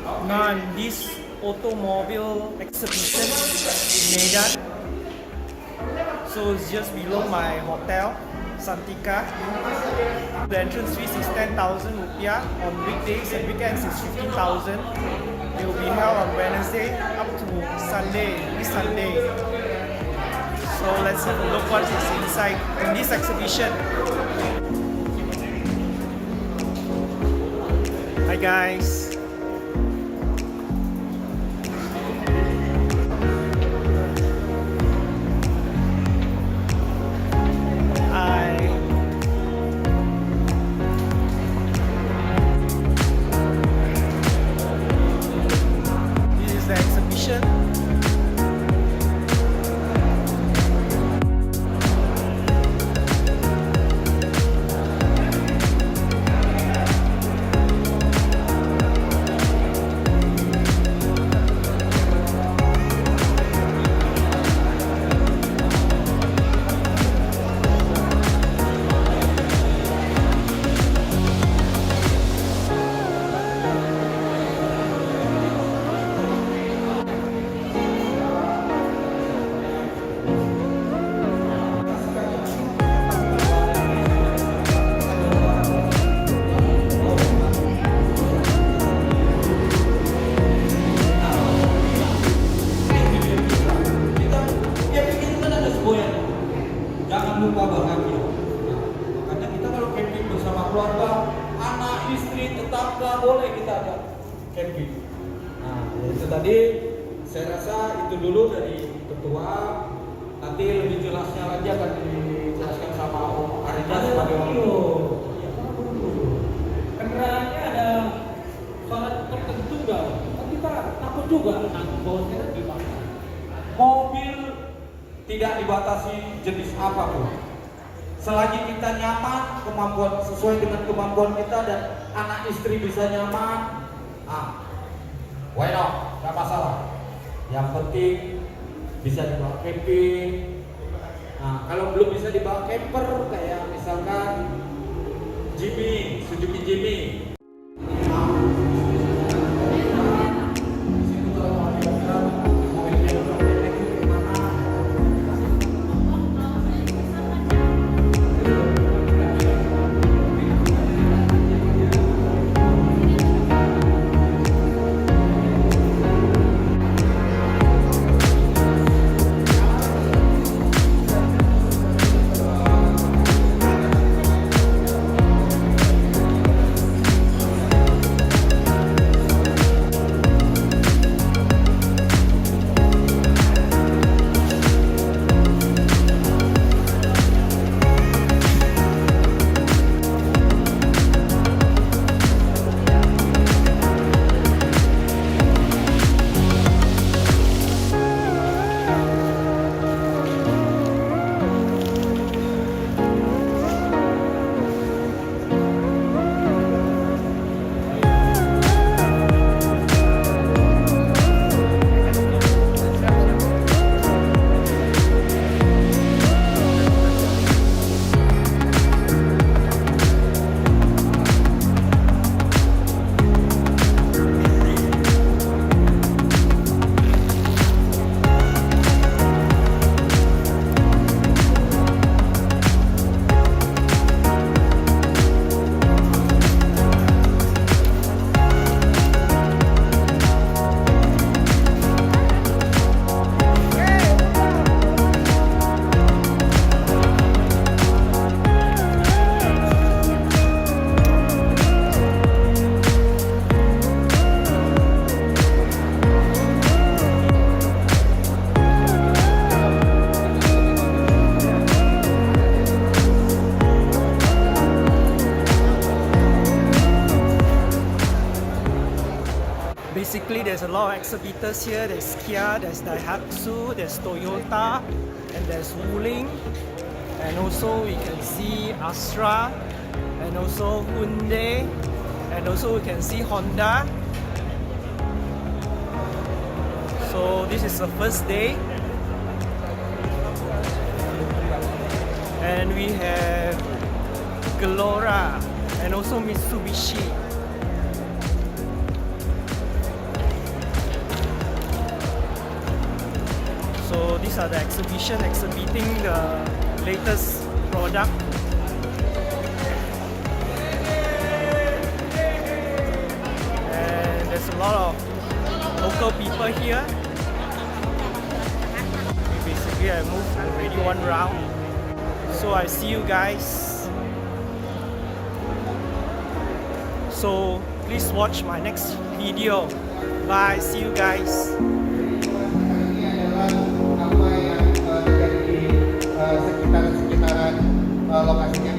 Now I'm this automobile exhibition in Medan. So it's just below my hotel, Santika. The entrance fees is 10,000 rupiah. On weekdays and weekends it's 15,000. It will be held on Wednesday up to Sunday, this Sunday. So let's have a look what is inside in this exhibition. Hi guys. This is the exhibition. Jangan lupa bahagia. Nah, makanya kita kalau camping bersama keluarga, anak, istri, tetangga, boleh kita ada camping. Nah, itu tadi saya rasa itu dulu dari ketua. Nanti lebih jelasnya lagi akan dijelaskan sama Om Arija sebagai wakil. Kendaraannya ada syarat tertentu nggak? Kan kita takut juga nanti bawanya gimana? Mobil tidak dibatasi jenis apapun. Selagi kita nyaman, kemampuan sesuai dengan kemampuan kita dan anak istri bisa nyaman, why not? Gak masalah. Yang penting bisa dibawa camping. Nah, kalau belum bisa dibawa camper, kayak misalkan Jimmy, Suzuki Jimmy. Basically, there's a lot of exhibitors here. There's Kia, there's Daihatsu, there's Toyota, and there's Wuling. And also we can see Astra, and also Hyundai, and also we can see Honda. So this is the first day. And we have Gelora and also Mitsubishi. these are the exhibition exhibiting the latest product. And there's a lot of local people here. Basically, I moved already one round. So I see you guys. So please watch my next video. Bye, see you guys. Ini adalah apa yang terjadi di sekitaran lokasinya.